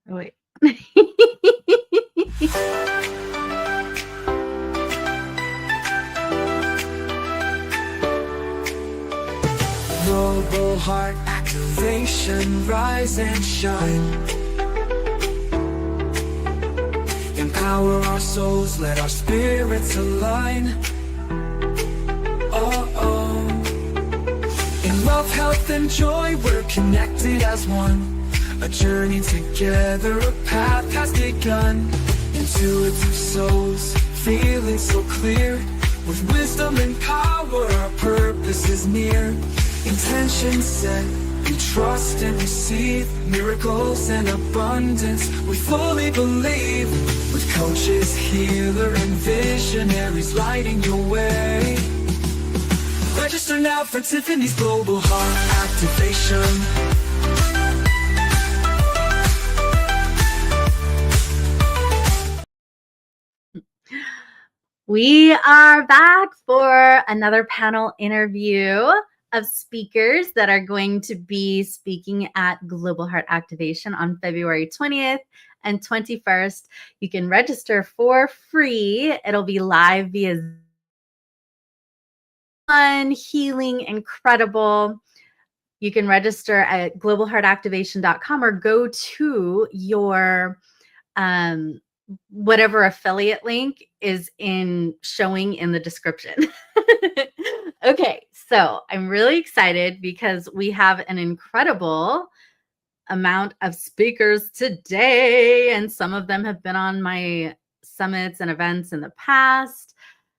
Oh, wait. Global Heart Activation, rise and shine. Empower our souls, let our spirits align. Oh, oh. In love, health, and joy, we're connected as one. A journey together, a path has begun. Intuitive souls, feeling so clear. With wisdom and power, our purpose is near. Intention set, we trust and receive miracles and abundance, we fully believe. With coaches, healer, and visionaries lighting your way. Register now for Tiffany's Global Heart Activation. We are back for another panel interview of speakers that are going to be speaking at Global Heart Activation on February 20th and 21st. You can register for free. It'll be live via fun, healing, incredible. You can register at globalheartactivation.com or go to your whatever affiliate link is showing in the description. Okay, so I'm really excited because we have an incredible amount of speakers today, and some of them have been on my summits and events in the past.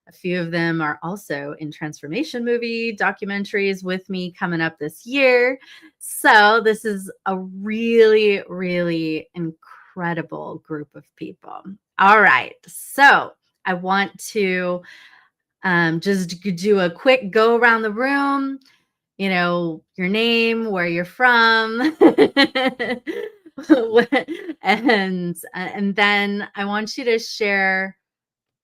A few of them are also in transformation movie documentaries with me coming up this year. So this is a really, really incredible group of people. All right. So I want to just do a quick go around the room, you know, your name, where you're from, and then I want you to share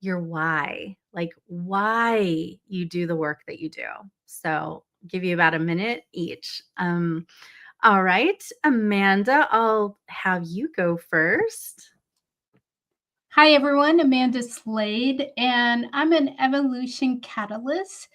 your why, like why you do the work that you do. So I'll give you about a minute each. All right, Amanda, I'll have you go first. Hi, everyone. Amanda Slade, and I'm an evolution catalyst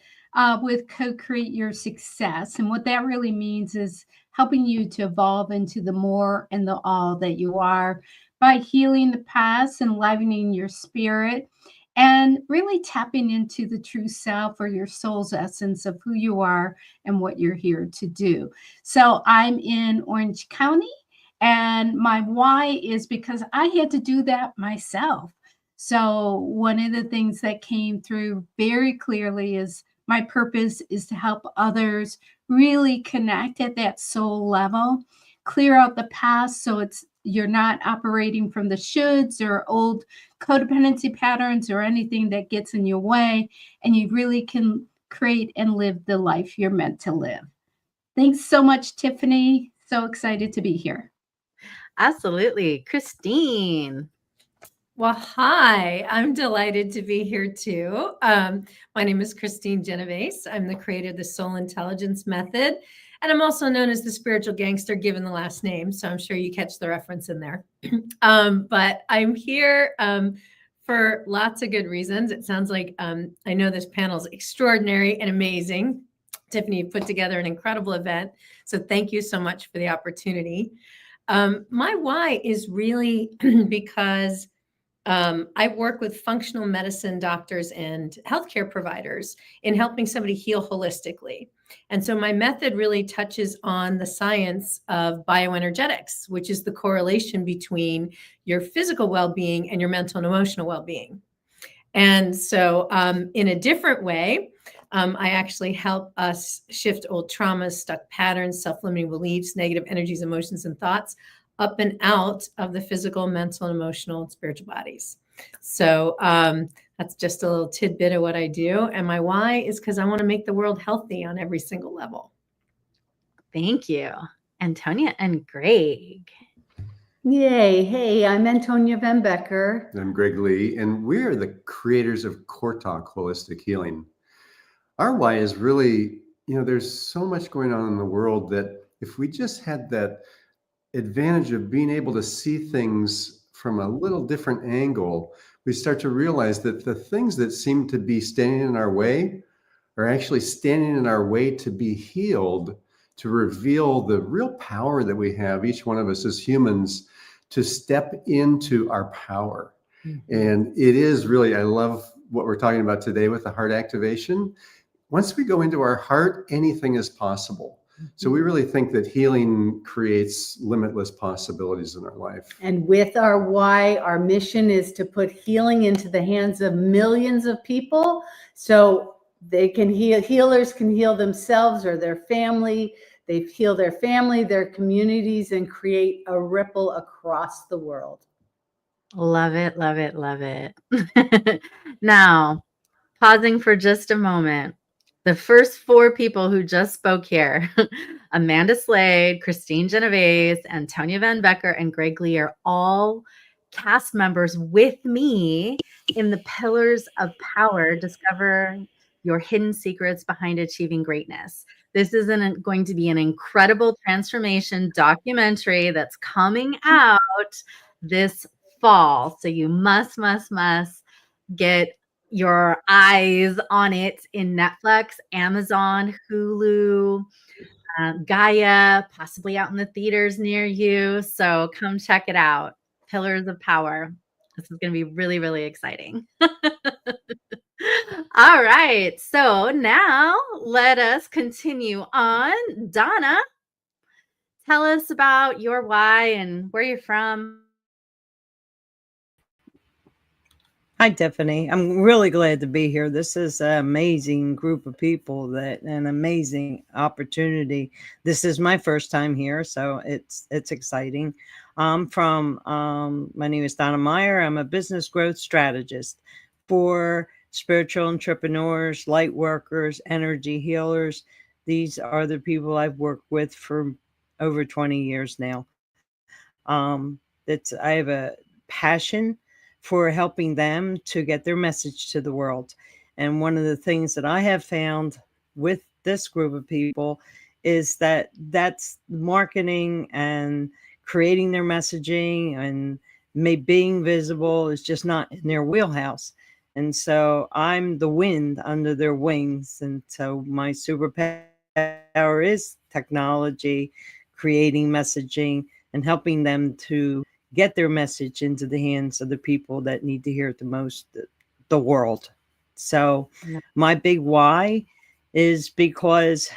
with Co-Create Your Success. And what that really means is helping you to evolve into the more and the all that you are by healing the past, enlivening your spirit, and really tapping into the true self or your soul's essence of who you are and what you're here to do. So I'm in Orange County. And my why is because I had to do that myself. So one of the things that came through very clearly is my purpose is to help others really connect at that soul level, clear out the past so you're not operating from the shoulds or old codependency patterns or anything that gets in your way, and you really can create and live the life you're meant to live. Thanks so much, Tiffany. So excited to be here. Absolutely. Christine. Well, hi, I'm delighted to be here too. My name is Christine Genovese. I'm the creator of the Soul Intelligence Method, and I'm also known as the spiritual gangster given the last name. So I'm sure you catch the reference in there. But I'm here for lots of good reasons. It sounds like I know this panel is extraordinary and amazing. Tiffany, you put together an incredible event. So thank you so much for the opportunity. My why is really because I work with functional medicine doctors and healthcare providers in helping somebody heal holistically. And so my method really touches on the science of bioenergetics, which is the correlation between your physical well-being and your mental and emotional well-being. And so in a different way, I actually help us shift old traumas, stuck patterns, self-limiting beliefs, negative energies, emotions, and thoughts up and out of the physical, mental, and emotional and spiritual bodies. So that's just a little tidbit of what I do. And my why is because I want to make the world healthy on every single level. Thank you, Antonia and Greg. Yay. Hey, I'm Antonia Van Becker. I'm Greg Lee, and we are the creators of Core Talk Holistic Healing. Our why is really, there's so much going on in the world that if we just had that advantage of being able to see things from a little different angle, we start to realize that the things that seem to be standing in our way are actually standing in our way to be healed, to reveal the real power that we have, each one of us as humans, to step into our power. And it is really, I love what we're talking about today with the heart activation. Once we go into our heart, anything is possible. So we really think that healing creates limitless possibilities in our life. And with our why, our mission is to put healing into the hands of millions of people so they can heal. Healers can heal themselves or their family. They heal their family, their communities, and create a ripple across the world. Love it, love it, love it. Now, pausing for just a moment. The first 4 people who just spoke here, Amanda Slade, Christine Genovese, Antonia Van Becker, and Greg Lee are all cast members with me in the Pillars of Power, Discover Your Hidden Secrets Behind Achieving Greatness. This is going to be an incredible transformation documentary that's coming out this fall. So you must get your eyes on it in Netflix, Amazon, Hulu, Gaia, possibly out in the theaters near you. So come check it out. Pillars of Power. This is going to be really, really exciting. All right. So now let us continue on. Donna, tell us about your why and where you're from. Hi, Tiffany. I'm really glad to be here. This is an amazing group of people, an amazing opportunity. This is my first time here, so it's exciting. My name is Donna Meyer. I'm a business growth strategist for spiritual entrepreneurs, light workers, energy healers. These are the people I've worked with for over 20 years now. I have a passion for helping them to get their message to the world. And one of the things that I have found with this group of people is that's marketing and creating their messaging and being visible is just not in their wheelhouse. And so I'm the wind under their wings. And so my superpower is technology, creating messaging, and helping them to get their message into the hands of the people that need to hear it the most, the world. So my big why is because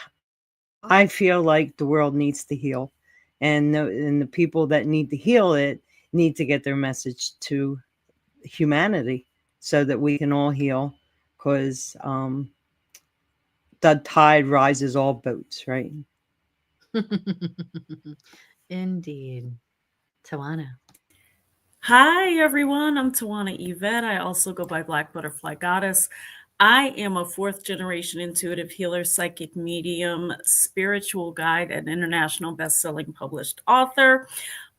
I feel like the world needs to heal, and the people that need to heal it need to get their message to humanity so that we can all heal, because the tide rises all boats, right? Indeed. Tawana. Hi, everyone. I'm Tawana Yvette. I also go by Black Butterfly Goddess. I am a 4th generation intuitive healer, psychic medium, spiritual guide, and international best-selling published author.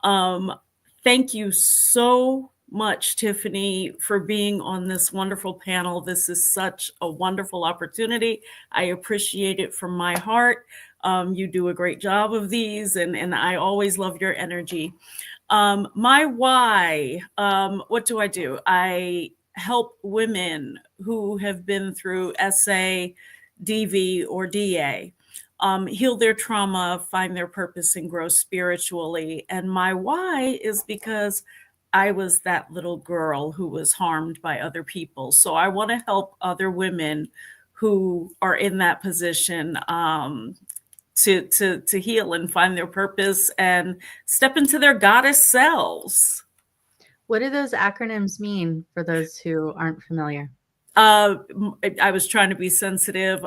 Thank you so much, Tiffany, for being on this wonderful panel. This is such a wonderful opportunity. I appreciate it from my heart. You do a great job of these, and I always love your energy. My why, what do? I help women who have been through SA, DV, or DA, heal their trauma, find their purpose, and grow spiritually. And my why is because I was that little girl who was harmed by other people. So I want to help other women who are in that position to heal and find their purpose and step into their goddess selves. What do those acronyms mean for those who aren't familiar? I was trying to be sensitive.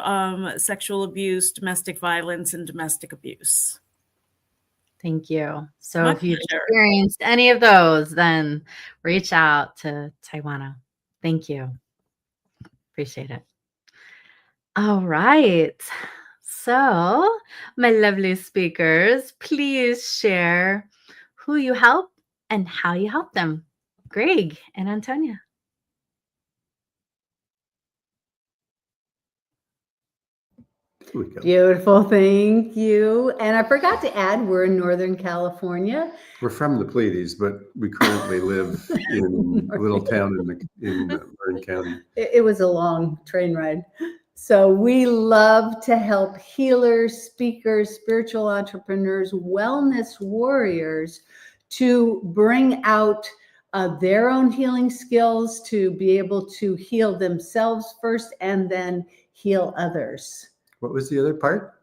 Sexual abuse, domestic violence, and domestic abuse. Thank you. So My if you've pleasure. experienced any of those, then reach out to Tawana. Thank you. Appreciate it. All right. So, my lovely speakers, please share who you help and how you help them. Greg and Antonia. Here we go. Beautiful, thank you. And I forgot to add, we're in Northern California. We're from the Pleiades, but we currently live in a little town in Marin County. It was a long train ride. So we love to help healers, speakers, spiritual entrepreneurs, wellness warriors to bring out their own healing skills, to be able to heal themselves first and then heal others. What was the other part?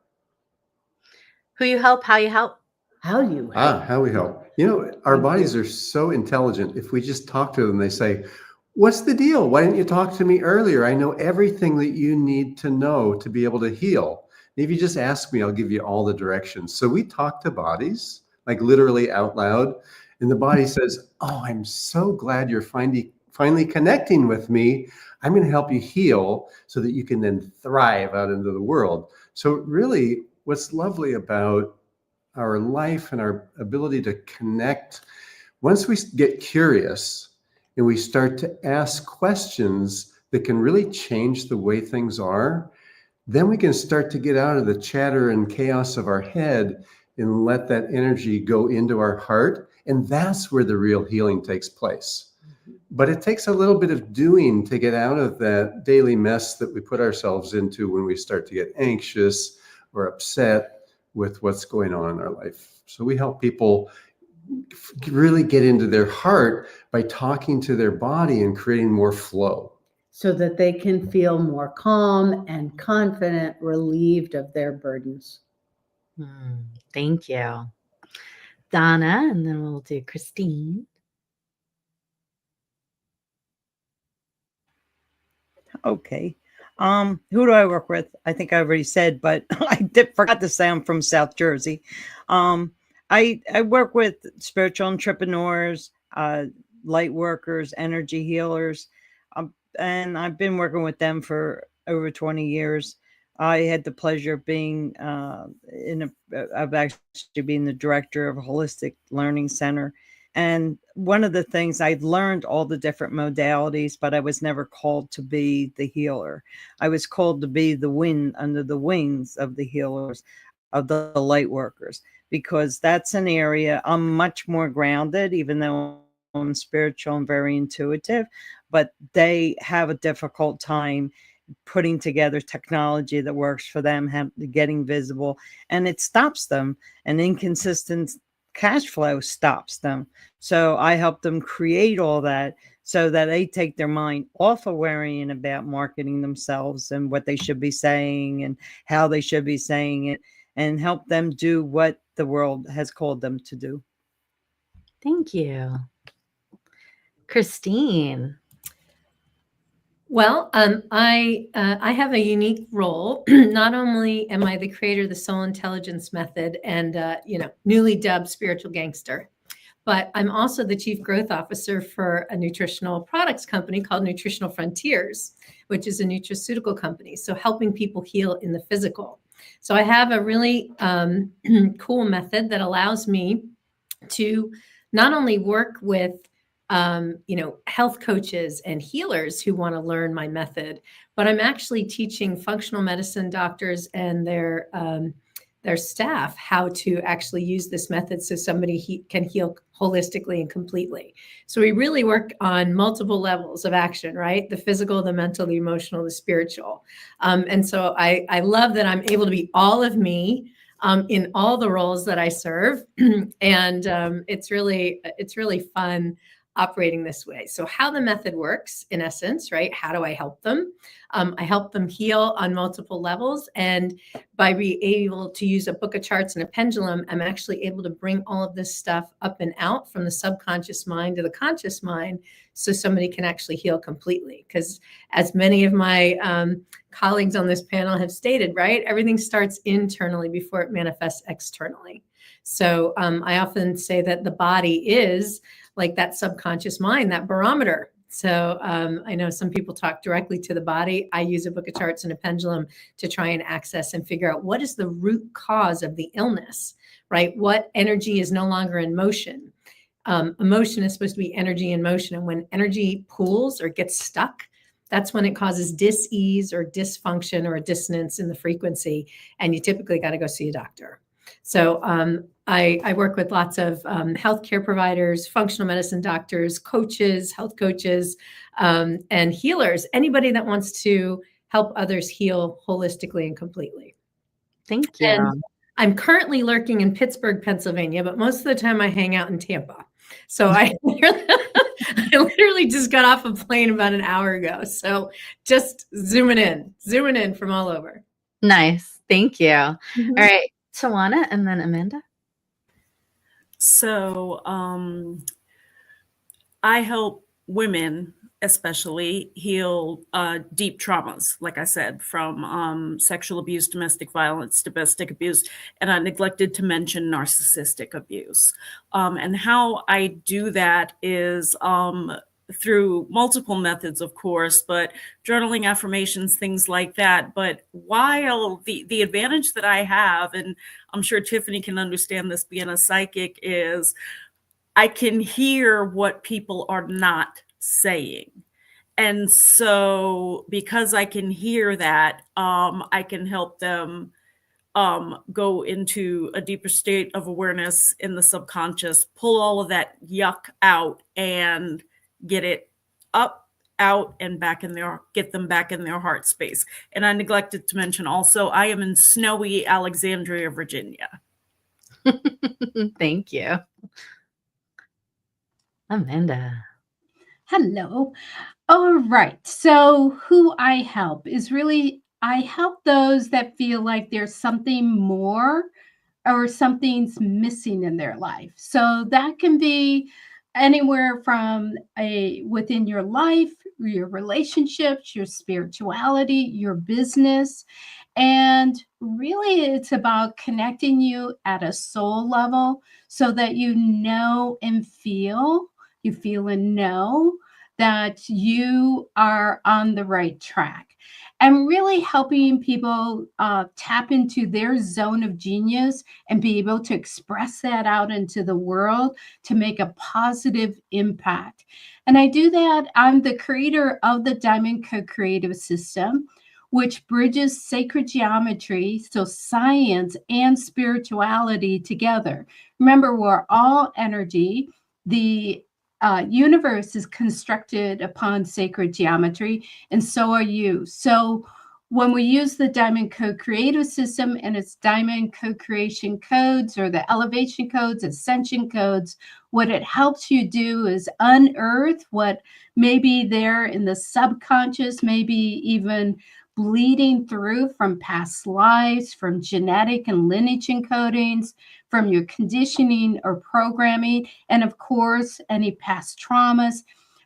Who you help, how you help. How you help. How we help. You know, our bodies are so intelligent. If we just talk to them, they say, what's the deal? Why didn't you talk to me earlier? I know everything that you need to know to be able to heal. And if you just ask me, I'll give you all the directions. So we talk to bodies, like literally out loud. And the body says, oh, I'm so glad you're finally connecting with me. I'm going to help you heal so that you can then thrive out into the world. So really, what's lovely about our life and our ability to connect, once we get curious and we start to ask questions that can really change the way things are, then we can start to get out of the chatter and chaos of our head and let that energy go into our heart. And that's where the real healing takes place. But it takes a little bit of doing to get out of that daily mess that we put ourselves into when we start to get anxious or upset with what's going on in our life. So we help people really get into their heart by talking to their body and creating more flow. So that they can feel more calm and confident, relieved of their burdens. Thank you. Donna, and then we'll do Christine. Okay. Who do I work with? I think I already said, but I forgot to say I'm from South Jersey. I work with spiritual entrepreneurs, light workers, energy healers, and I've been working with them for over 20 years. I had the pleasure of being I've actually been the director of a holistic learning center. And one of the things I've learned all the different modalities, but I was never called to be the healer. I was called to be the wind under the wings of the healers, of the light workers, because that's an area I'm much more grounded, even though I'm spiritual and very intuitive, but they have a difficult time putting together technology that works for them, getting visible, and it stops them. And inconsistent cash flow stops them. So I help them create all that so that they take their mind off of worrying about marketing themselves and what they should be saying and how they should be saying it, and help them do what the world has called them to do. Thank you. Christine. Well, I have a unique role. Not only am I the creator of the Soul Intelligence Method and newly dubbed spiritual gangster, but I'm also the chief growth officer for a nutritional products company called Nutritional Frontiers, which is a nutraceutical company. So helping people heal in the physical. So I have a really cool method that allows me to not only work with health coaches and healers who want to learn my method, but I'm actually teaching functional medicine doctors and their staff how to actually use this method so somebody can heal holistically and completely. So we really work on multiple levels of action, right? The physical, the mental, the emotional, the spiritual. And so I love that I'm able to be all of me in all the roles that I serve. And it's really fun operating this way. So how the method works, in essence, right? How do I help them? I help them heal on multiple levels. And by being able to use a book of charts and a pendulum, I'm actually able to bring all of this stuff up and out from the subconscious mind to the conscious mind so somebody can actually heal completely. Because as many of my colleagues on this panel have stated, right? Everything starts internally before it manifests externally. So I often say that the body is like that subconscious mind, that barometer. So I know some people talk directly to the body. I use a book of charts and a pendulum to try and access and figure out what is the root cause of the illness, right? What energy is no longer in motion? Emotion is supposed to be energy in motion. And when energy pools or gets stuck, that's when it causes dis-ease or dysfunction or a dissonance in the frequency, and you typically got to go see a doctor. So I work with lots of healthcare providers, functional medicine doctors, coaches, health coaches, and healers, anybody that wants to help others heal holistically and completely. Thank you. And I'm currently lurking in Pittsburgh, Pennsylvania, but most of the time I hang out in Tampa. So I literally just got off a plane about an hour ago. So just zooming in from all over. Nice. Thank you. All right, Tawana and then Amanda. So I help women especially heal deep traumas, like I said, from sexual abuse, domestic violence, domestic abuse, and I neglected to mention narcissistic abuse. And how I do that is through multiple methods, of course, but journaling, affirmations, things like that. But while the advantage that I have, and I'm sure Tiffany can understand this being a psychic, is I can hear what people are not saying. And so because I can hear that, I can help them go into a deeper state of awareness in the subconscious, pull all of that yuck out and get it up, out, and get them back in their heart space. And I neglected to mention also, I am in snowy Alexandria, Virginia. Thank you. Amanda. Hello. All right. So, who I help is really, I help those that feel like there's something more or something's missing in their life. So, that can be anywhere from within your life, your relationships, your spirituality, your business. And really, it's about connecting you at a soul level so that you know and feel, you feel and know that you are on the right track. And really helping people tap into their zone of genius and be able to express that out into the world to make a positive impact. And I do that. I'm the creator of the Diamond Co-Creative System, which bridges sacred geometry, so science and spirituality together. Remember, we're all energy. The universe is constructed upon sacred geometry, and so are you. So when we use the Diamond Co-Creative System and its Diamond Co-Creation codes or the elevation codes, ascension codes, what it helps you do is unearth what may be there in the subconscious, maybe even bleeding through from past lives, from genetic and lineage encodings, from your conditioning or programming, and of course, any past traumas.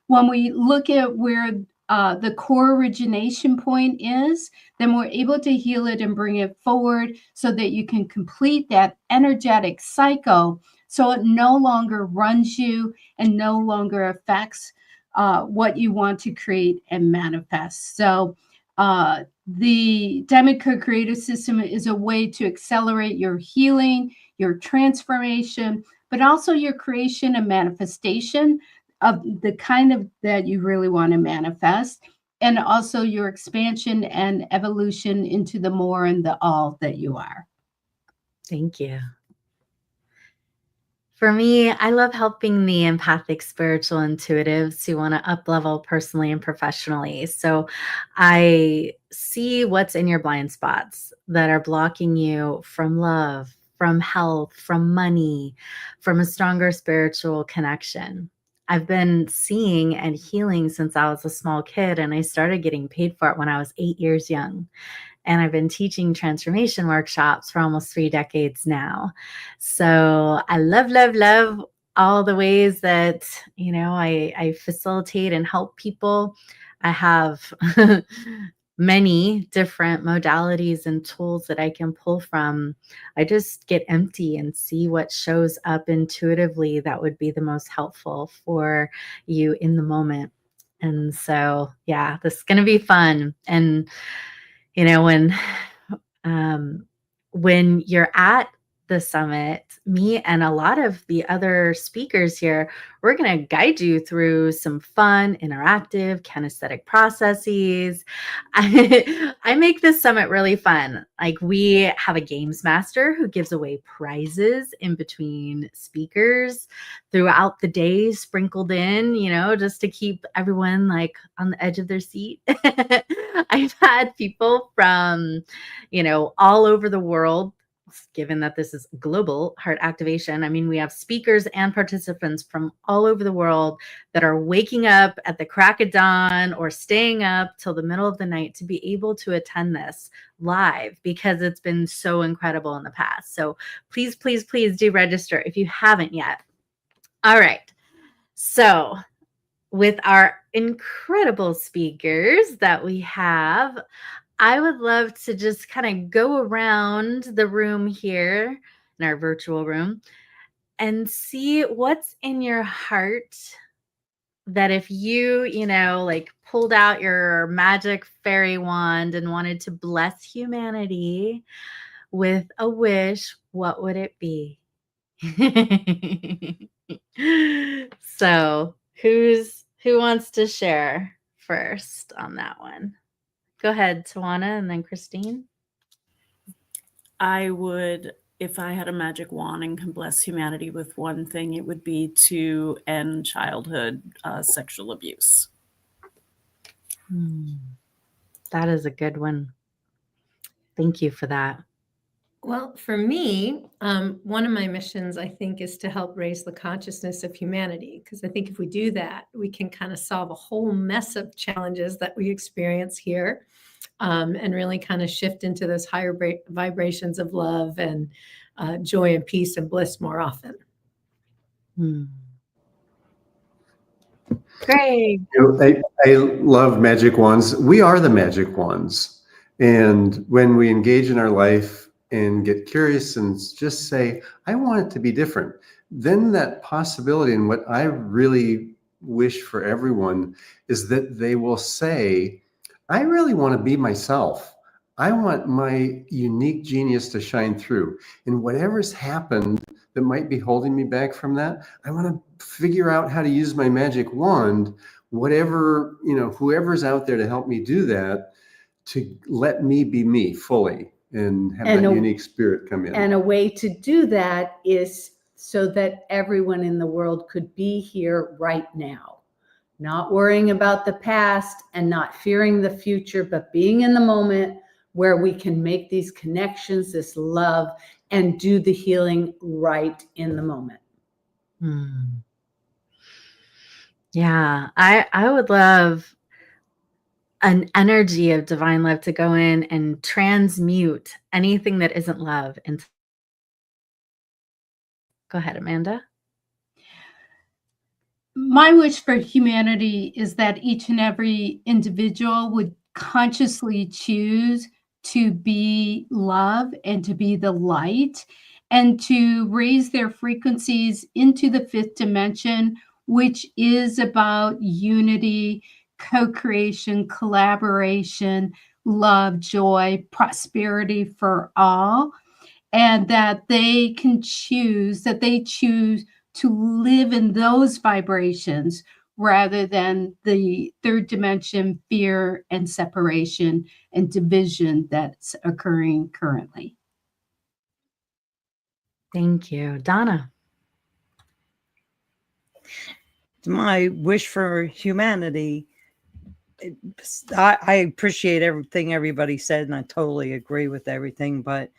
When we look at where the core origination point is, then we're able to heal it and bring it forward so that you can complete that energetic cycle so it no longer runs you and no longer affects what you want to create and manifest. So the Diamond Co-Creative System is a way to accelerate your healing, your transformation, but also your creation and manifestation of the kind of that you really want to manifest, and also your expansion and evolution into the more and the all that you are. Thank you. For me, I love helping the empathic, spiritual, intuitives who want to up-level personally and professionally. So I see what's in your blind spots that are blocking you from love, from health, from money, from a stronger spiritual connection. I've been seeing and healing since I was a small kid, and I started getting paid for it when I was 8 years young. And I've been teaching transformation workshops for almost 3 decades now. So I love all the ways that, I facilitate and help people. I have many different modalities and tools that I can pull from. I just get empty and see what shows up intuitively that would be the most helpful for you in the moment. And so, yeah, this is going to be fun. And when you're at the summit, me and a lot of the other speakers here, we're going to guide you through some fun, interactive, kinesthetic processes. I make this summit really fun. Like, we have a games master who gives away prizes in between speakers throughout the day, sprinkled in, just to keep everyone like on the edge of their seat. I've had people from, all over the world. Given that this is global heart activation, I mean, we have speakers and participants from all over the world that are waking up at the crack of dawn or staying up till the middle of the night to be able to attend this live, because it's been so incredible in the past. So please, please, please do register if you haven't yet. All right. So with our incredible speakers that we have, I would love to just kind of go around the room here in our virtual room and see what's in your heart, that if you, like pulled out your magic fairy wand and wanted to bless humanity with a wish, what would it be? So who wants to share first on that one? Go ahead, Tawana, and then Christine. I would, if I had a magic wand and can bless humanity with one thing, it would be to end childhood sexual abuse. That is a good one. Thank you for that. Well, for me, one of my missions, I think, is to help raise the consciousness of humanity, because I think if we do that, we can kind of solve a whole mess of challenges that we experience here, and really kind of shift into those higher vibrations of love and joy and peace and bliss more often. Great. I love magic wands. We are the magic wands. And when we engage in our life and get curious and just say, I want it to be different, then that possibility, and what I really wish for everyone is that they will say, I really want to be myself. I want my unique genius to shine through. And whatever's happened that might be holding me back from that, I want to figure out how to use my magic wand, whatever, whoever's out there to help me do that, to let me be me fully and have that unique spirit come in. And a way to do that is so that everyone in the world could be here right now, not worrying about the past and not fearing the future, but being in the moment where we can make these connections, this love, and do the healing right in the moment. Yeah, I would love an energy of divine love to go in and transmute anything that isn't love into. Go ahead, Amanda. My wish for humanity is that each and every individual would consciously choose to be love and to be the light, and to raise their frequencies into the fifth dimension, which is about unity, co-creation, collaboration, love, joy, prosperity for all, and that they choose to live in those vibrations rather than the third dimension fear and separation and division that's occurring currently. Thank you. Donna. My wish for humanity, I appreciate everything everybody said, and I totally agree with everything, but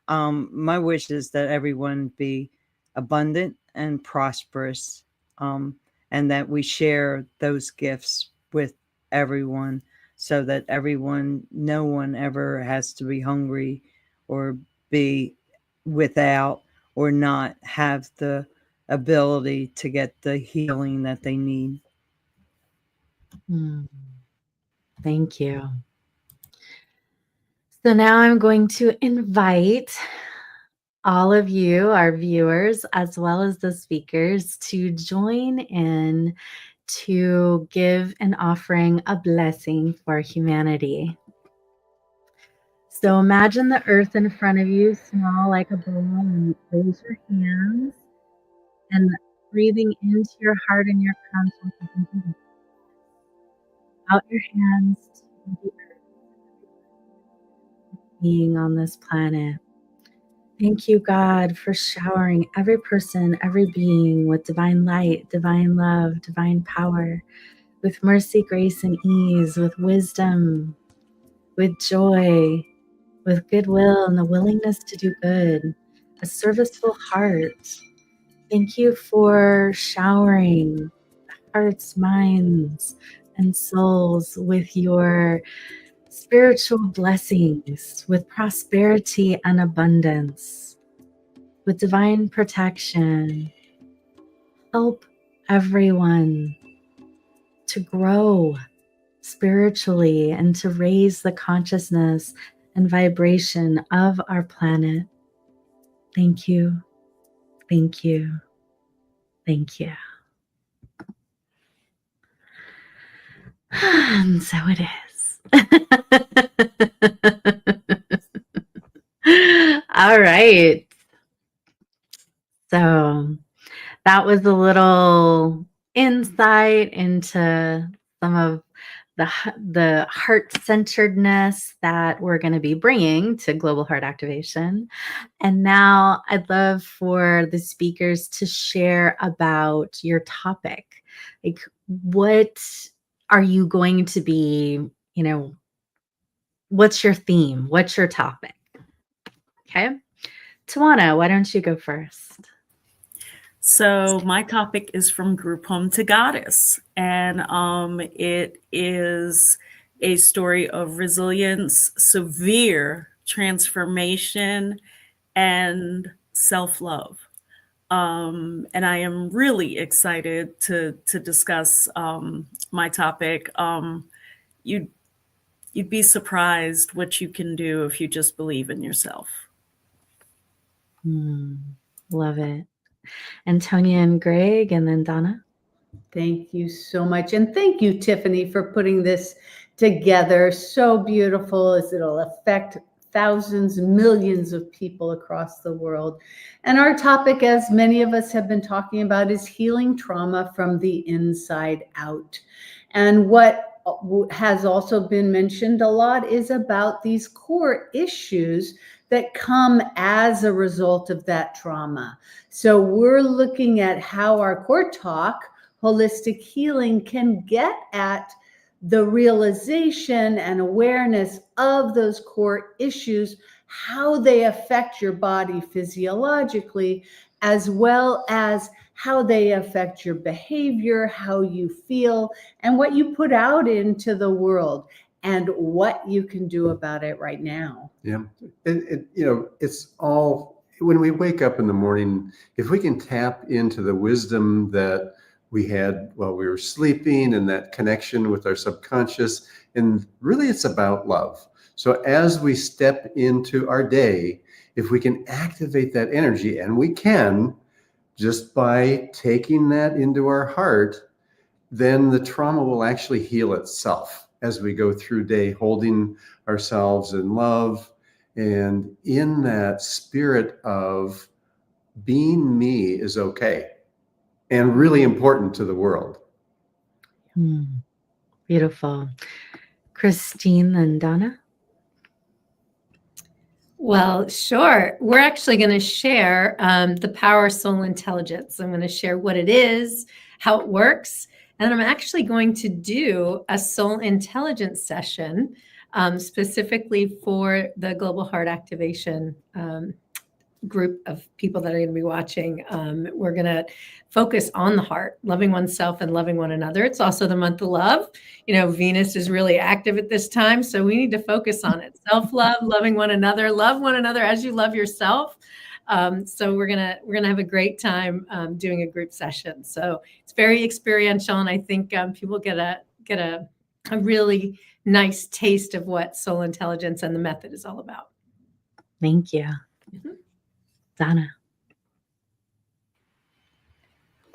my wish is that everyone be abundant and prosperous, and that we share those gifts with everyone, so that no one ever has to be hungry or be without or not have the ability to get the healing that they need. Thank you. So now I'm going to invite all of you, our viewers, as well as the speakers, to join in to give an offering, a blessing for humanity. So imagine the earth in front of you, small like a ball, and raise your hands and breathing into your heart and your conscience. Out your hands to the earth, being on this planet. Thank you, God, for showering every person, every being with divine light, divine love, divine power, with mercy, grace, and ease, with wisdom, with joy, with goodwill and the willingness to do good, a serviceful heart. Thank you for showering hearts, minds, and souls with your spiritual blessings, with prosperity and abundance, with divine protection. Help everyone to grow spiritually and to raise the consciousness and vibration of our planet. Thank you. Thank you. Thank you. And so it is. All right. So that was a little insight into some of the heart-centeredness that we're going to be bringing to Global Heart Activation. And now I'd love for the speakers to share about your topic. Like, what are you going to be, what's your theme? What's your topic? Okay. Tawana, why don't you go first? So my topic is from Group Home to Goddess, and it is a story of resilience, severe transformation, and self-love. And I am really excited to discuss my topic. You'd be surprised what you can do if you just believe in yourself. Love it. Antonia and Greg, and then Donna. Thank you so much. And thank you, Tiffany, for putting this together. So beautiful as it'll affect thousands, millions of people across the world. And our topic, as many of us have been talking about, is healing trauma from the inside out. And what has also been mentioned a lot is about these core issues that come as a result of that trauma. So we're looking at how our core talk, holistic healing, can get at the realization and awareness of those core issues, how they affect your body physiologically, as well as how they affect your behavior, how you feel, and what you put out into the world, and what you can do about it right now. Yeah. It's all, when we wake up in the morning, if we can tap into the wisdom that we had while we were sleeping and that connection with our subconscious, and really it's about love. So as we step into our day, if we can activate that energy, and we can just by taking that into our heart, then the trauma will actually heal itself as we go through day, holding ourselves in love and in that spirit of being me is okay and really important to the world. Beautiful. Christine and Donna? Well, sure. We're actually going to share the power of soul intelligence. I'm going to share what it is, how it works, and I'm actually going to do a soul intelligence session specifically for the Global Heart Activation group of people that are going to be watching. We're going to focus on the heart, loving oneself and loving one another. It's also the month of love. Venus is really active at this time, so we need to focus on it. Self-love, loving one another, love one another as you love yourself. So we're gonna have a great time doing a group session. So it's very experiential, and I think people get a really nice taste of what soul intelligence and the method is all about. Thank you. Donna.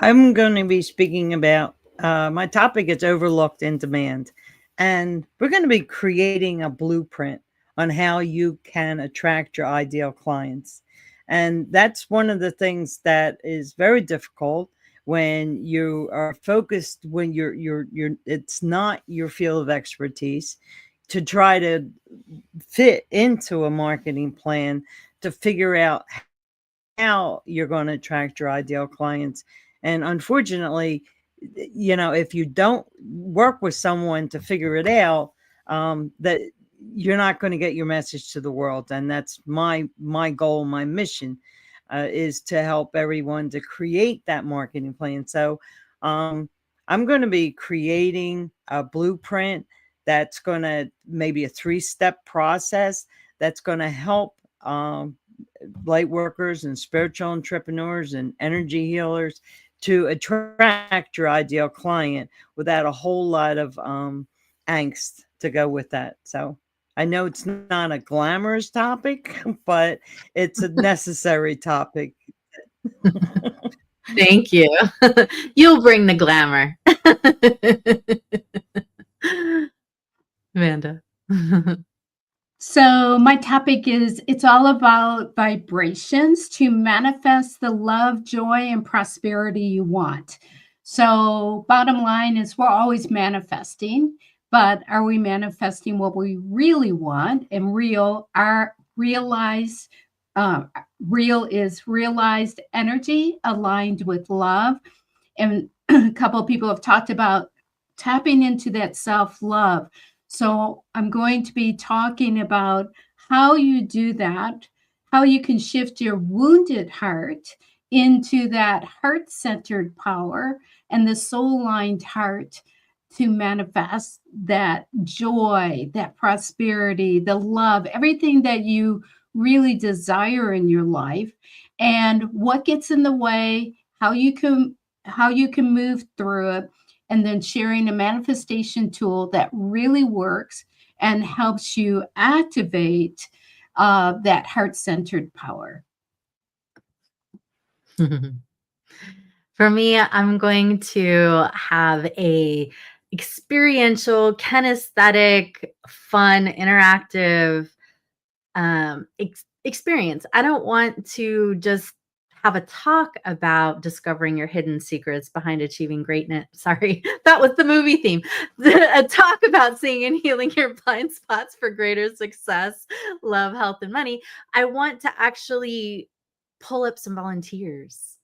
I'm going to be speaking about my topic is overlooked in demand. And we're going to be creating a blueprint on how you can attract your ideal clients. And that's one of the things that is very difficult when you are focused, when you're it's not your field of expertise, to try to fit into a marketing plan to figure out how you're going to attract your ideal clients. And unfortunately, if you don't work with someone to figure it out, that you're not going to get your message to the world. And that's my goal, my mission, is to help everyone to create that marketing plan. So I'm going to be creating a blueprint that's going to, maybe a 3-step process that's going to help light workers and spiritual entrepreneurs and energy healers to attract your ideal client without a whole lot of angst to go with that. So I know it's not a glamorous topic, but it's a necessary topic. Thank you. You'll bring the glamour. Amanda. So my topic is, it's all about vibrations to manifest the love, joy, and prosperity you want. So bottom line is, we're always manifesting, but are we manifesting what we really want? And real is realized energy aligned with love. And a couple of people have talked about tapping into that self-love. So I'm going to be talking about how you do that, how you can shift your wounded heart into that heart-centered power and the soul-aligned heart to manifest that joy, that prosperity, the love, everything that you really desire in your life, and what gets in the way, how you can move through it, and then sharing a manifestation tool that really works and helps you activate that heart-centered power. For me, I'm going to have a experiential, kinesthetic, fun, interactive experience. I don't want to just have a talk about discovering your hidden secrets behind achieving greatness. Sorry, that was the movie theme. A talk about seeing and healing your blind spots for greater success, love, health, and money. I want to actually pull up some volunteers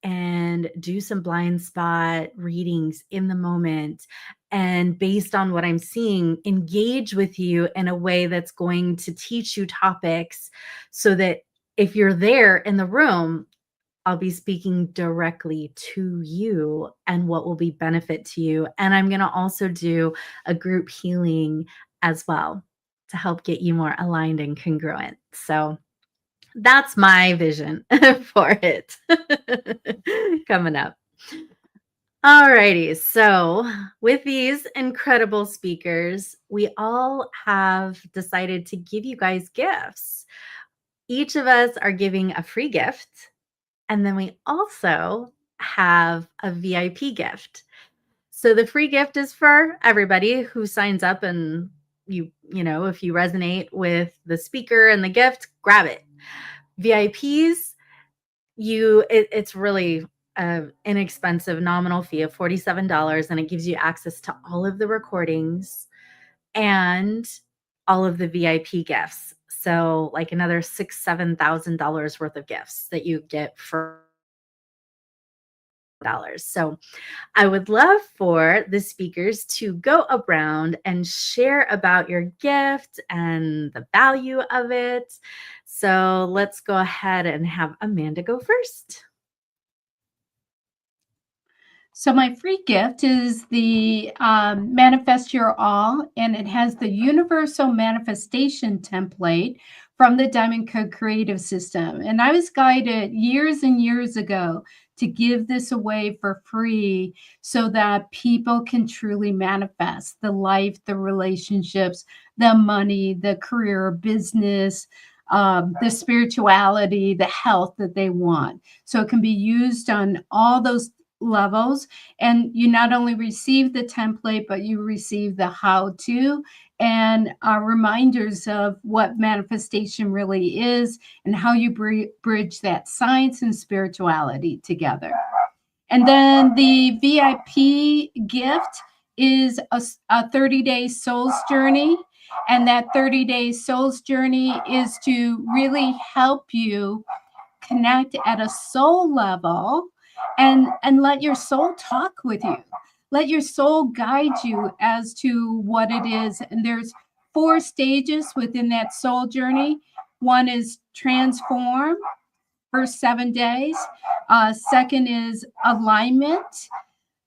and do some blind spot readings in the moment. And based on what I'm seeing, engage with you in a way that's going to teach you topics so that if you're there in the room, I'll be speaking directly to you and what will be benefit to you. And I'm going to also do a group healing as well to help get you more aligned and congruent. So that's my vision for it coming up. All righty. So with these incredible speakers, we all have decided to give you guys gifts. Each of us are giving a free gift. And then we also have a VIP gift. So the free gift is for everybody who signs up, and you know, if you resonate with the speaker and the gift, grab it. VIPs, it's really an inexpensive nominal fee of $47, and it gives you access to all of the recordings and all of the VIP gifts. So like another $6,000-$7,000 worth of gifts that you get for $. So I would love for the speakers to go around and share about your gift and the value of it. So let's go ahead and have Amanda go first. So my free gift is the Manifest Your All, and it has the universal manifestation template from the Diamond Code Creative System. And I was guided years and years ago to give this away for free so that people can truly manifest the life, the relationships, the money, the career, business, the spirituality, the health that they want. So it can be used on all those levels, and you not only receive the template, but you receive the how-to and reminders of what manifestation really is and how you bridge that science and spirituality together. And then the VIP gift is a 30-day Souls Journey. And that 30-day Souls Journey is to really help you connect at a soul level and let your soul talk with you. Let your soul guide you as to what it is. And there's 4 stages within that soul journey. One is transform, first 7 days. Second is alignment.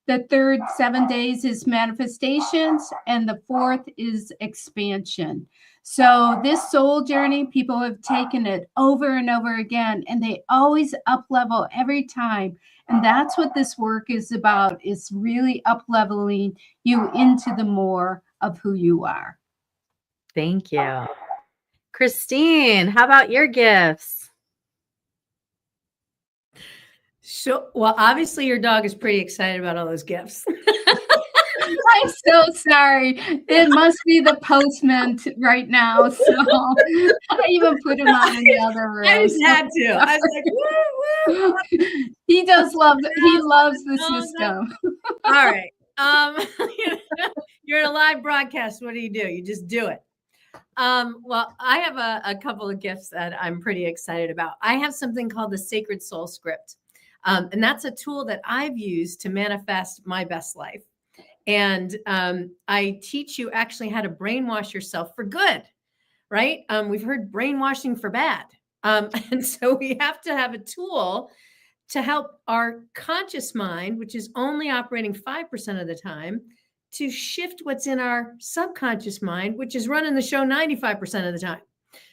The third 7 days is manifestations, and the fourth is expansion. So this soul journey, people have taken it over and over again, and they always up level every time. And that's what this work is about. It's really up leveling you into the more of who you are. Thank you. Christine, how about your gifts? So, well, obviously your dog is pretty excited about all those gifts. I'm so sorry. It must be the postman right now. So I even put him on in the other room. I just had to. I was like, woo, woo. He does love he loves the system. All right. You're in a live broadcast. What do? You just do it. Well, I have a couple of gifts that I'm pretty excited about. I have something called the Sacred Soul Script. And that's a tool that I've used to manifest my best life. And I teach you actually how to brainwash yourself for good, right? We've heard brainwashing for bad. And so we have to have a tool to help our conscious mind, which is only operating 5% of the time, to shift what's in our subconscious mind, which is running the show 95% of the time.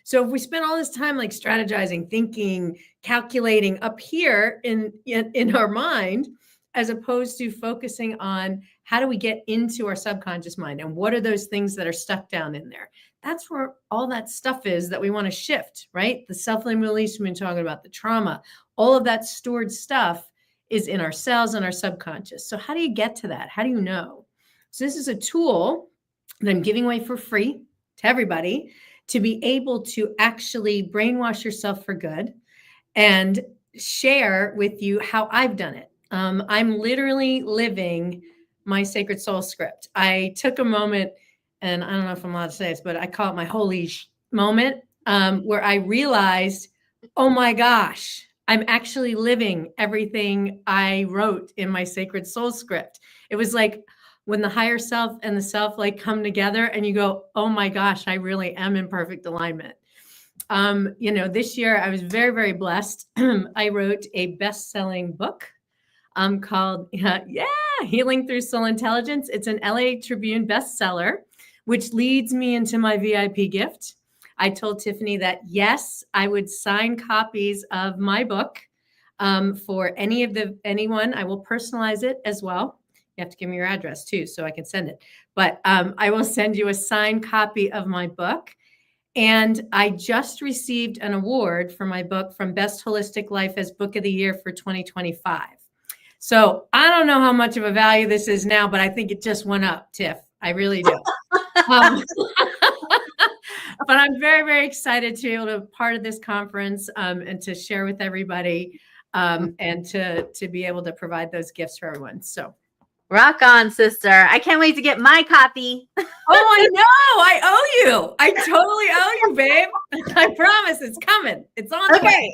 So if we spend all this time like strategizing, thinking, calculating up here in our mind, as opposed to focusing on how do we get into our subconscious mind and what are those things that are stuck down in there? That's where all that stuff is that we want to shift, right? The self-limiting release we've been talking about, the trauma, all of that stored stuff is in our cells and our subconscious. So how do you get to that? How do you know? So this is a tool that I'm giving away for free to everybody to be able to actually brainwash yourself for good and share with you how I've done it. I'm literally living my Sacred Soul Script. I took a moment, and I don't know if I'm allowed to say this, but I call it my holy moment, where I realized, oh my gosh, I'm actually living everything I wrote in my Sacred Soul Script. It was like when the higher self and the self like come together and you go, oh my gosh, I really am in perfect alignment. This year I was very, very blessed. I wrote a best-selling book called Healing Through Soul Intelligence. It's an LA Tribune bestseller, which leads me into my VIP gift. I told Tiffany that, yes, I would sign copies of my book for anyone. I will personalize it as well. You have to give me your address too, so I can send it. But I will send you a signed copy of my book. And I just received an award for my book from Best Holistic Life as Book of the Year for 2025. So I don't know how much of a value this is now, but I think it just went up, Tiff. I really do. But I'm very, very excited to be able to be part of this conference and to share with everybody and to be able to provide those gifts for everyone. So rock on, sister. I can't wait to get my copy. Oh, I know. I owe you. I totally owe you, babe. I promise it's coming. It's on the way.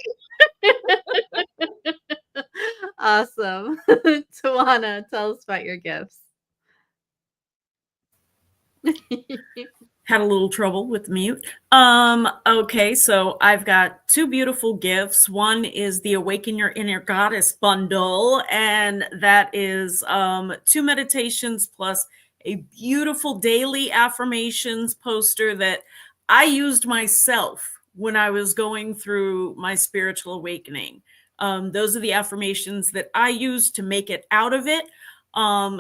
Awesome. Tawana, tell us about your gifts. Had a little trouble with the mute. Okay, so I've got 2 beautiful gifts. One is the Awaken Your Inner Goddess bundle, and that is 2 meditations plus a beautiful daily affirmations poster that I used myself when I was going through my spiritual awakening. Those are the affirmations that I used to make it out of it.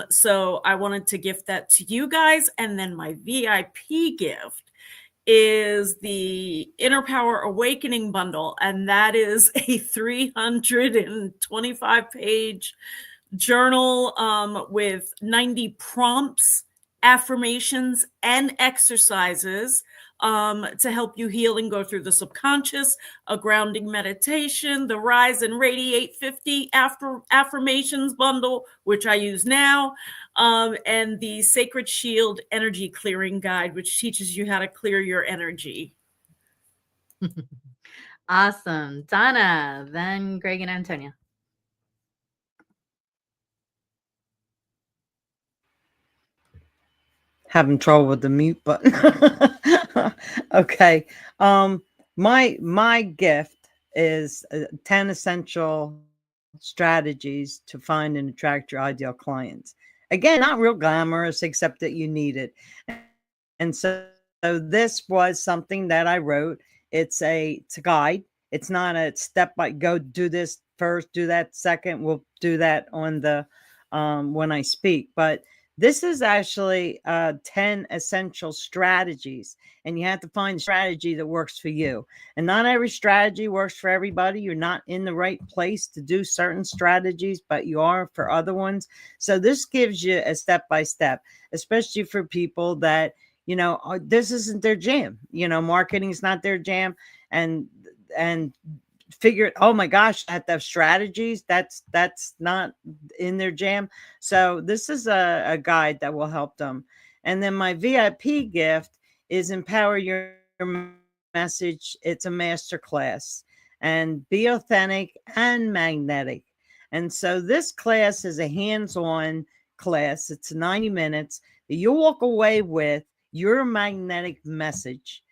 So I wanted to gift that to you guys. And then my VIP gift is the Inner Power Awakening bundle. And that is a 325 page journal with 90 prompts, affirmations, and exercises to help you heal and go through the subconscious, a grounding meditation, the Rise and Radiate 50 affirmations bundle, which I use now, and the Sacred Shield Energy Clearing Guide, which teaches you how to clear your energy. Awesome. Donna, then Greg and Antonia. Having trouble with the mute button. Okay. My gift is 10 essential strategies to find and attract your ideal clients. Again, not real glamorous, except that you need it. And so this was something that I wrote. It's a guide. It's not a step by go do this first, do that second. We'll do that on the when I speak. But this is actually 10 essential strategies, and you have to find a strategy that works for you. And not every strategy works for everybody. You're not in the right place to do certain strategies, but you are for other ones. So this gives you a step by step, especially for people that, you know, this isn't their jam. You know, marketing is not their jam, and figure, oh my gosh, at the strategies, that's not in their jam. So this is a guide that will help them. And then my VIP gift is Empower Your Message. It's a master class, and be authentic and magnetic. And so this class is a hands-on class. It's 90 minutes that you'll walk away with your magnetic message,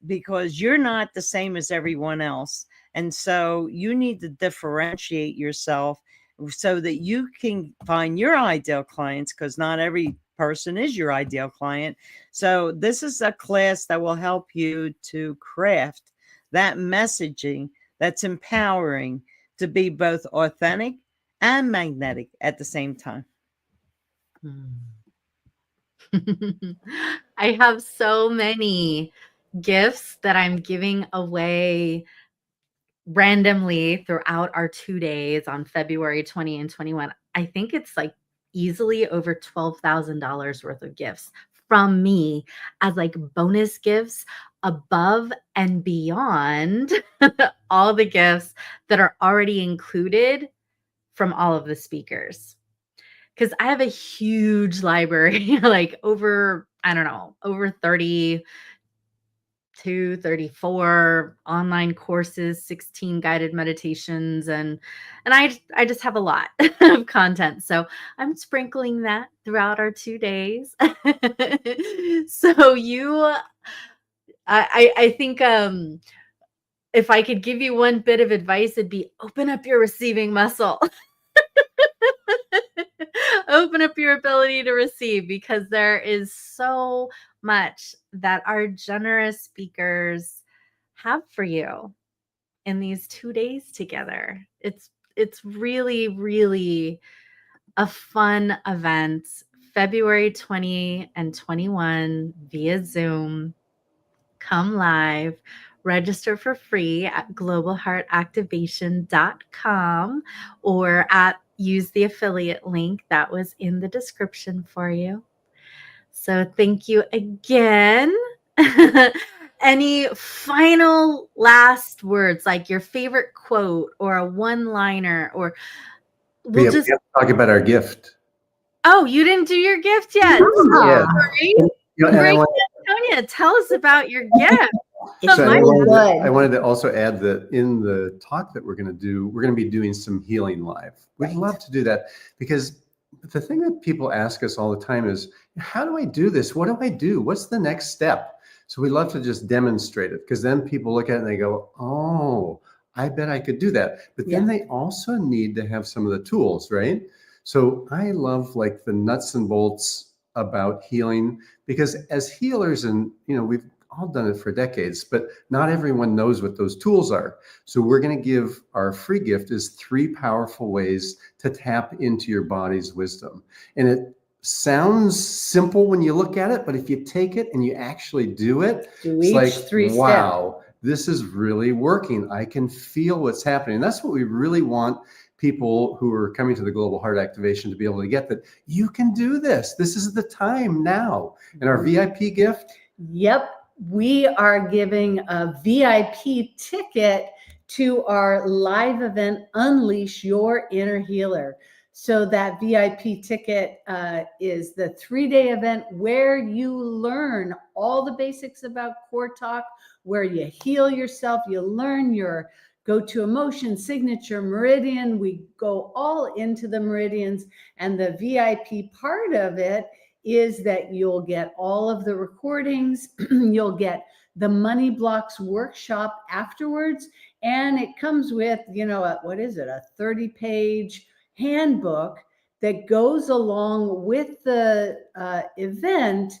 because you're not the same as everyone else. And so you need to differentiate yourself so that you can find your ideal clients, because not every person is your ideal client. So this is a class that will help you to craft that messaging that's empowering to be both authentic and magnetic at the same time. I have so many gifts that I'm giving away randomly throughout our 2 days on February 20 and 21. I think it's like easily over $12,000 worth of gifts from me as like bonus gifts above and beyond all the gifts that are already included from all of the speakers. Because I have a huge library, like over, I don't know, over 34 online courses, 16 guided meditations, and I just have a lot of content. So I'm sprinkling that throughout our 2 days. So I think if I could give you one bit of advice, it'd be open up your receiving muscle. Open up your ability to receive, because there is so much that our generous speakers have for you in these 2 days together. It's really, really a fun event. February 20 and 21 via Zoom. Come live. Register for free at globalheartactivation.com or use the affiliate link that was in the description for you. So thank you again. Any final last words, like your favorite quote or a one-liner, or We have to talk about our gift. Oh, you didn't do your gift yet. Yeah. Sorry. You know, Great, Antonia, tell us about your gift. It's So really good. I wanted to also add that in the talk that we're going to do, we're going to be doing some healing live. We'd love to do that, because the thing that people ask us all the time is, how do I do this? What do I do? What's the next step? So we love to just demonstrate it, because then people look at it and they go, oh, I bet I could do that. But then they also need to have some of the tools, right? So I love like the nuts and bolts about healing, because as healers, and we've all done it for decades, but not everyone knows what those tools are. So we're going to give our free gift is 3 powerful ways to tap into your body's wisdom. And it sounds simple when you look at it, but if you take it and you actually do it, it's like, 3 wow, this is really working. I can feel what's happening. And that's what we really want people who are coming to the Global Heart Activation to be able to get that you can do this. This is the time now. And our VIP gift? Yep. We are giving a VIP ticket to our live event, Unleash Your Inner Healer. So that VIP ticket is the 3-day event where you learn all the basics about Core Talk, where you heal yourself, you learn your go-to emotion, signature, meridian. We go all into the meridians, and the VIP part of it is that you'll get all of the recordings, you'll get the Money Blocks workshop afterwards, and it comes with, a 30-page handbook that goes along with the event,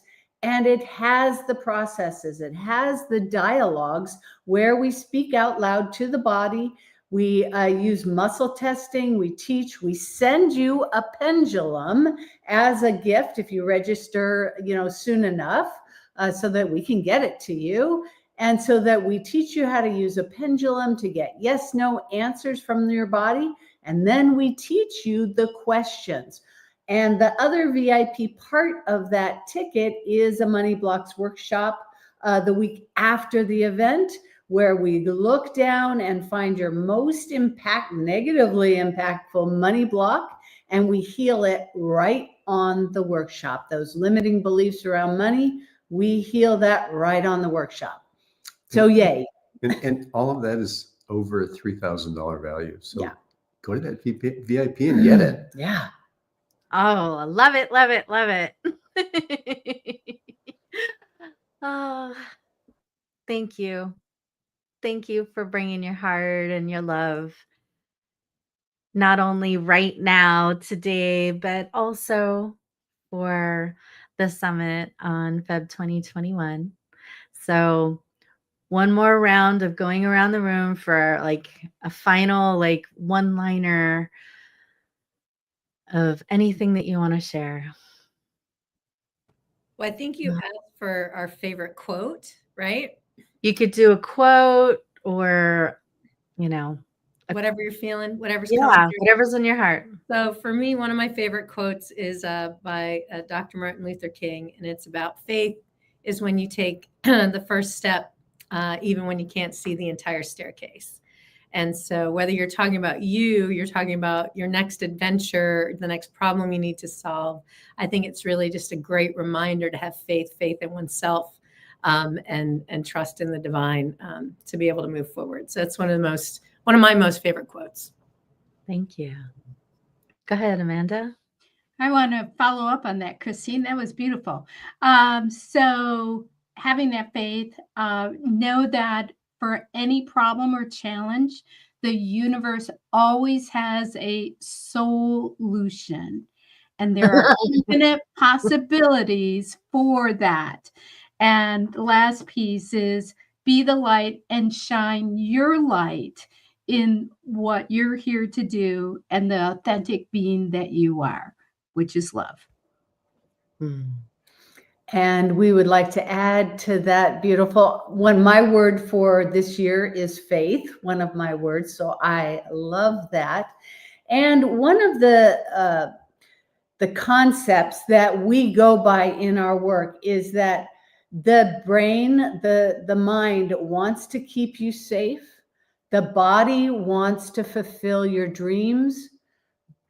and it has the processes, it has the dialogues where we speak out loud to the body. We use muscle testing, we teach, we send you a pendulum as a gift if you register, soon enough, so that we can get it to you. And so that we teach you how to use a pendulum to get yes, no answers from your body. And then we teach you the questions. And the other VIP part of that ticket is a Money Blocks workshop the week after the event, where we look down and find your most negatively impactful money block, and we heal it right on the workshop. Those limiting beliefs around money, we heal that right on the workshop. So yay. And all of that is over a $3,000 value. So yeah. Go to that VIP and get it. Yeah. Oh, love it, love it, love it. Oh, thank you. Thank you for bringing your heart and your love, not only right now, today, but also for the summit on Feb 2021. So one more round of going around the room for like a final, one-liner of anything that you want to share. Well, I think you asked for our favorite quote, right? You could do a quote or, whatever you're feeling, whatever's coming through. Whatever's in your heart. So for me, one of my favorite quotes is by Dr. Martin Luther King, and it's about faith is when you take the first step, even when you can't see the entire staircase. And so whether you're talking about you're talking about your next adventure, the next problem you need to solve, I think it's really just a great reminder to have faith in oneself, and trust in the divine, to be able to move forward. So it's one of my most favorite quotes. Thank you. Go ahead, Amanda. I want to follow up on that, Christine. That was beautiful. So having that faith, know that for any problem or challenge, the universe always has a solution. And there are infinite possibilities for that. And the last piece is be the light and shine your light in what you're here to do and the authentic being that you are, which is love. And we would like to add to that beautiful one. My word for this year is faith, one of my words. So I love that. And one of the concepts that we go by in our work is that the brain, the mind wants to keep you safe. The body wants to fulfill your dreams.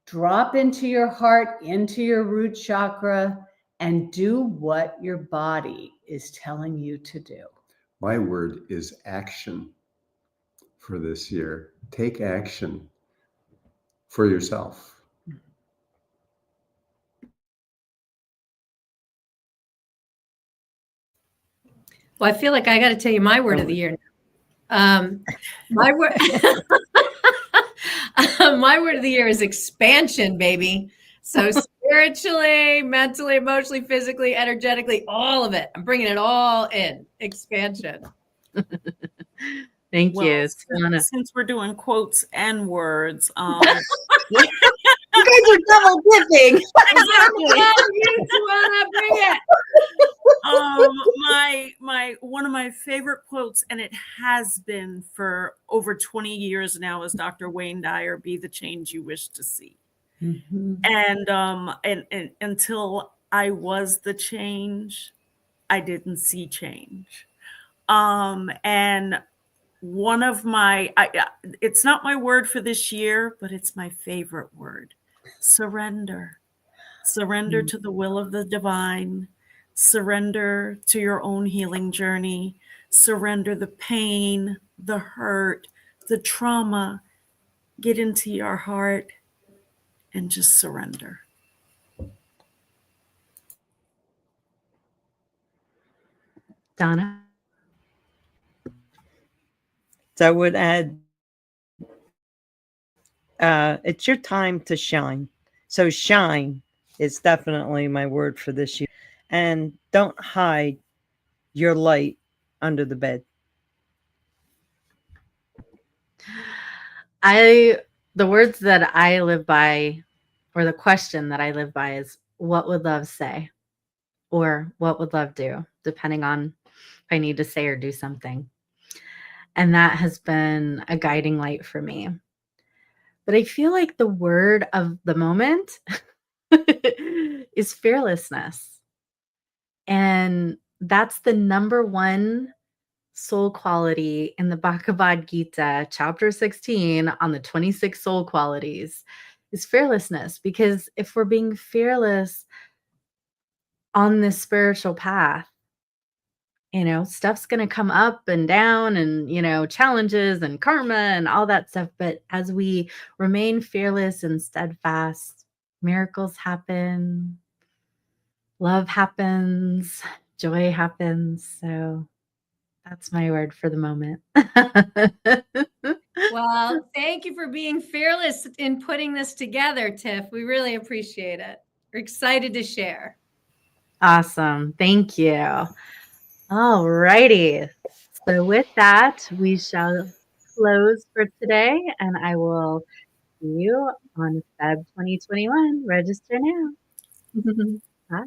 Drop into your heart, into your root chakra, and do what your body is telling you to do. My word is action for this year. Take action for yourself. Well, I feel like I got to tell you my word of the year. My word, my word of the year is expansion, baby. So spiritually, mentally, emotionally, physically, energetically, all of it. I'm bringing it all in. Expansion. Thank you. Since we're doing quotes and words, you guys are double dipping. Exactly. You, Tawana, bring it. My one of my favorite quotes, and it has been for over 20 years now, is Dr. Wayne Dyer, "Be the change you wish to see." And until I was the change, I didn't see change. And one of my, it's not my word for this year, but it's my favorite word: surrender. Surrender to the will of the divine. Surrender to your own healing journey. Surrender the pain, the hurt, the trauma. Get into your heart and just surrender. Donna? So I would add, it's your time to shine. So shine is definitely my word for this year. And don't hide your light under the bed. The words that I live by, or the question that I live by, is what would love say? Or what would love do? Depending on if I need to say or do something. And that has been a guiding light for me. But I feel like the word of the moment is fearlessness. And that's the number one soul quality in the Bhagavad Gita, chapter 16, on the 26 soul qualities, is fearlessness. Because if we're being fearless on this spiritual path, stuff's going to come up and down, and, challenges and karma and all that stuff. But as we remain fearless and steadfast, miracles happen, love happens, joy happens. So that's my word for the moment. Well, thank you for being fearless in putting this together, Tiff. We really appreciate it. We're excited to share. Awesome. Thank you. All righty. So with that, we shall close for today, and I will see you on Feb 2021. Register now. Bye.